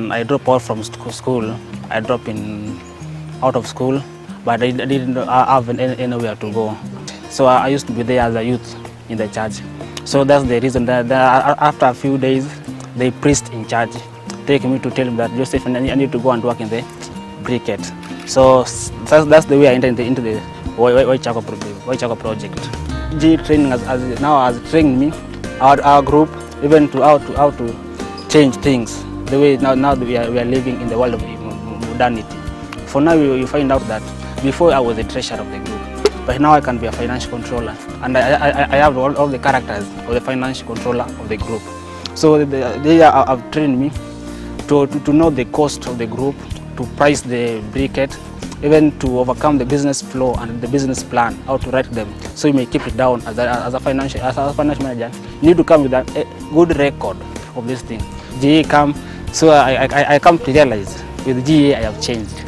when I dropped out from school, I dropped out of school, but I didn't have anywhere to go. So I used to be there as a youth in the church. So that's the reason that after a few days, the priest in church take me to tell him that Joseph, I need to go and work in the briquette. So that's the way I entered into the Whitechapel project. GE training has trained me, our group, even to how to change things. The way now we are living in the world of modernity. For now, you find out that before I was the treasurer of the group, but now I can be a financial controller, and I have all the characters of the financial controller of the group. So they have trained me to know the cost of the group, to price the briquette, even to overcome the business flow and the business plan, how to write them, so you may keep it down as a financial manager. You need to come with a good record of this thing. GE come, so I come to realize with GE I have changed.